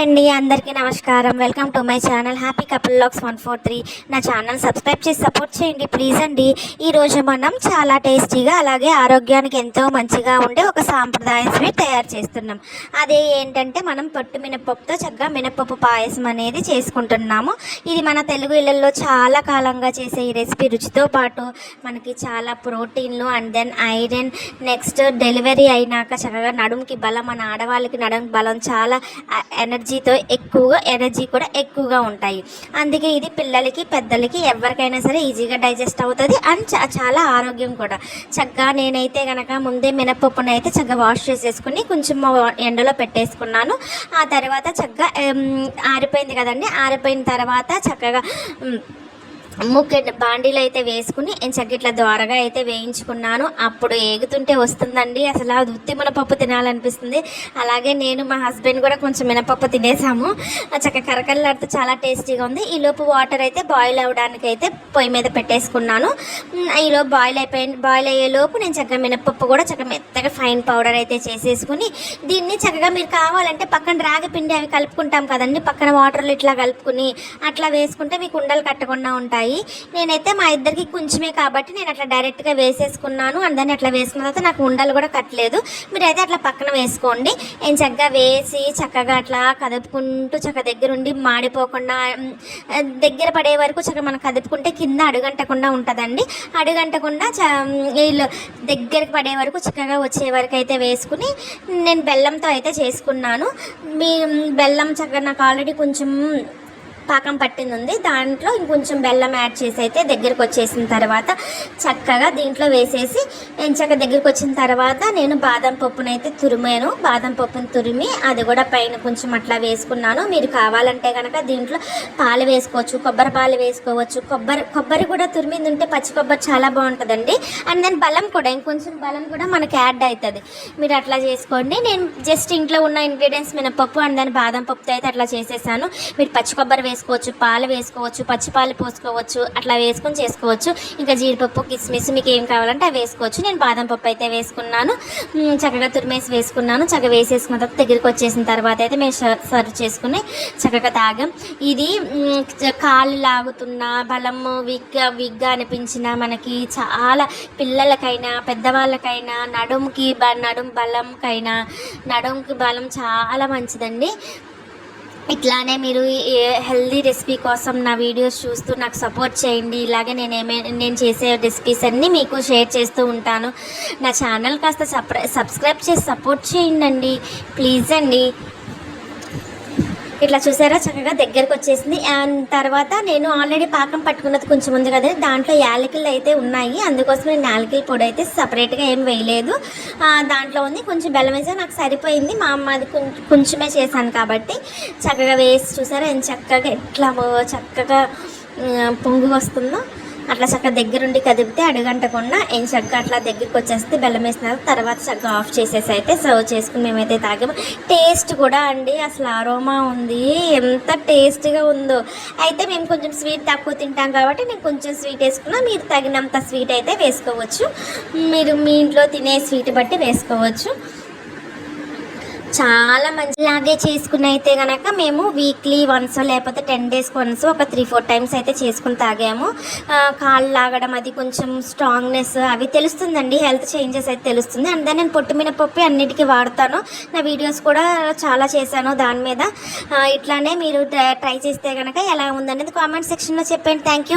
అండి అందరికీ నమస్కారం. Welcome to my channel happy couple logs 143. నా ఛానల్ సబ్స్క్రైబ్ చేసి సపోర్ట్ చేయండి ప్లీజ్ అండి. ఈరోజు మనం చాలా టేస్టీగా అలాగే ఆరోగ్యానికి ఎంతో మంచిగా ఉండే ఒక సాంప్రదాయ స్వీట్ తయారు చేస్తున్నాం. అదే ఏంటంటే మనం పొట్టు మినపప్పుతో చక్కగా మినపప్పు పాయసం అనేది చేసుకుంటున్నాము. ఇది మన తెలుగు ఇళ్లలో చాలా కాలంగా చేసే ఈ రెసిపీ రుచితో పాటు మనకి చాలా ప్రోటీన్లు and then iron, next delivery అయినాక చక్కగా నడుముకి బలం, మన ఆడవాళ్ళకి నడుము బలం, చాలా ఎనర్జీ కూడా ఎక్కువగా ఉంటాయి. అందుకే ఇది పిల్లలకి పెద్దలకి ఎవరికైనా సరే ఈజీగా డైజెస్ట్ అవుతుంది అండ్ చాలా ఆరోగ్యం కూడా. చక్కగా నేనైతే కనుక ముందే మినపప్పును అయితే చక్కగా వాష్ చేసేసుకుని కొంచెం ఎండలో పెట్టేసుకున్నాను. ఆ తర్వాత చక్కగా ఆరిపోయింది కదండి. ఆరిపోయిన తర్వాత చక్కగా బాండీలో అయితే వేసుకుని చక్కగా ఇట్లా ద్వారగా అయితే వేయించుకున్నాను. అప్పుడు ఏగుతుంటే వస్తుందండి, అసలు అది ఉత్తి మినపప్పు తినాలనిపిస్తుంది. అలాగే నేను మా హస్బెండ్ కూడా కొంచెం మినపప్పు తినేసాము. చక్కగా కరకరలాడుతూ చాలా టేస్టీగా ఉంది. ఈలోపు వాటర్ అయితే బాయిల్ అవ్వడానికి అయితే పొయ్యి మీద పెట్టేసుకున్నాను. ఈలోపు బాయిల్ అయ్యేలోపు నేను చక్కగా మినపప్పు కూడా చక్కగా మెత్తగా ఫైన్ పౌడర్ అయితే చేసేసుకుని దీన్ని చక్కగా మీరు కావాలంటే పక్కన రాగి పిండి అవి కలుపుకుంటాం కదండి, పక్కన వాటర్లో ఇట్లా కలుపుకుని అట్లా వేసుకుంటే మీకు ఉండలు కట్టకుండా ఉంటాయి. నేనైతే మా ఇద్దరికి కొంచెమే కాబట్టి నేను అట్లా డైరెక్ట్గా వేసేసుకున్నాను. అండ్ దాన్ని అట్లా వేసుకున్న తర్వాత నాకు ఉండలు కూడా కట్టలేదు. మీరైతే అట్లా పక్కన వేసుకోండి. నేను చక్కగా వేసి చక్కగా అట్లా కదుపుకుంటూ చక్కగా దగ్గరుండి మాడిపోకుండా దగ్గర పడే వరకు చక్కగా మనం కదుపుకుంటే కింద అడుగంటకుండా ఉంటుందండి. అడుగంటకుండా వీళ్ళు దగ్గరికి పడే వరకు చక్కగా వచ్చే వరకు అయితే వేసుకుని నేను బెల్లంతో అయితే చేసుకున్నాను. మీ బెల్లం చక్కగా నాకు ఆల్రెడీ కొంచెం పాకం పట్టింది ఉంది. దాంట్లో ఇంకొంచెం బెల్లం యాడ్ చేసి అయితే దగ్గరికి వచ్చేసిన తర్వాత చక్కగా దీంట్లో వేసేసి చక్కగా దగ్గరికి వచ్చిన తర్వాత నేను బాదం పప్పునైతే తురిమాను. బాదం పప్పును తురిమి అది కూడా పైన కొంచెం అట్లా వేసుకున్నాను. మీరు కావాలంటే కనుక దీంట్లో పాలు వేసుకోవచ్చు, కొబ్బరి పాలు వేసుకోవచ్చు. కొబ్బరి కూడా తురిమింది ఉంటే పచ్చి కొబ్బరి చాలా బాగుంటుందండి. అండ్ దెన్ బెల్లం కూడా ఇంకొంచెం బెల్లం కూడా మనకి యాడ్ అవుతుంది. మీరు అట్లా చేసుకోండి. నేను జస్ట్ ఇంట్లో ఉన్న ఇంగ్రీడియంట్స్ మినపప్పు అండ్ దెన్ బాదం పప్పుతో అయితే అట్లా చేసేసాను. మీరు పచ్చి కొబ్బరి వేసుకోవచ్చు, పాలు వేసుకోవచ్చు, పచ్చి పాలు పోసుకోవచ్చు, అట్లా వేసుకొని చేసుకోవచ్చు. ఇంకా జీడిపప్పు, కిస్మిస్ మీకు ఏం కావాలంటే అవి వేసుకోవచ్చు. నేను బాదం పప్పు అయితే వేసుకున్నాను. చక్కగా తురిమేసి వేసుకున్నాను. చక్కగా వేసేసుకున్న తర్వాత దగ్గరికి వచ్చేసిన తర్వాత అయితే మేము సర్వ్ చేసుకుని చక్కగా తాగాం. ఇది కాళ్ళు లాగుతున్న బలము విగ్గా అనిపించిన మనకి చాలా పిల్లలకైనా పెద్దవాళ్ళకైనా నడుముకి బలం చాలా మంచిదండి. ఇట్లానే మీరు హెల్దీ రెసిపీ కోసం నా వీడియోస్ చూస్తూ నాకు సపోర్ట్ చేయండి. ఇలాగే నేను చేసే రెసిపీస్ అన్నీ మీకు షేర్ చేస్తూ ఉంటాను. నా ఛానల్ కాస్త సబ్స్క్రైబ్ చేసి సపోర్ట్ చేయండి ప్లీజ్ అండి. ఇట్లా చూసారా చక్కగా దగ్గరకు వచ్చేసింది. అండ్ తర్వాత నేను ఆల్రెడీ పాకం పట్టుకున్నది కొంచెం ఉంది కదా, దాంట్లో యాలకులు అయితే ఉన్నాయి. అందుకోసం నేను యాలకుల పొడి అయితే సపరేట్గా ఏం వేయలేదు. దాంట్లో ఉంది కొంచెం బెల్లం వేసా, నాకు సరిపోయింది. మా అమ్మ అది కొంచెమే చేశాను కాబట్టి చక్కగా వేసి చూసారా చక్కగా చక్కగా పొంగు వస్తుందో అట్లా చక్కగా దగ్గరుండి కదిపితే అడుగంటకుండా చక్కగా అట్లా దగ్గరికి వచ్చేస్తే బెల్లం వేసిన తర్వాత చక్కగా ఆఫ్ చేసేసి అయితే సర్వ్ చేసుకుని మేమైతే తాగాము. టేస్ట్ కూడా అండి అసలు అరోమా ఉంది, ఎంత టేస్ట్గా ఉందో. అయితే మేము కొంచెం స్వీట్ తక్కువ తింటాం కాబట్టి నేను కొంచెం స్వీట్ వేసుకున్నా, మీరు తగినంత స్వీట్ అయితే వేసుకోవచ్చు. మీరు మీ ఇంట్లో తినే స్వీట్ బట్టి వేసుకోవచ్చు. చాలా మంచిలాగే చేసుకుని అయితే కనుక మేము వీక్లీ వన్స్ లేకపోతే 10 days వన్స్ ఒక 3-4 times అయితే చేసుకుని తాగాము. కాళ్ళు లాగడం అది కొంచెం స్ట్రాంగ్నెస్ అవి తెలుస్తుందండి, హెల్త్ చేంజెస్ అయితే తెలుస్తుంది. అండ్ నేను పొట్టు మినపప్పు అన్నిటికీ వాడతాను. నా వీడియోస్ కూడా చాలా చేశాను దాని మీద. ఇట్లానే మీరు ట్రై చేస్తే కనుక ఎలా ఉందనేది కామెంట్ సెక్షన్లో చెప్పండి. Thank you.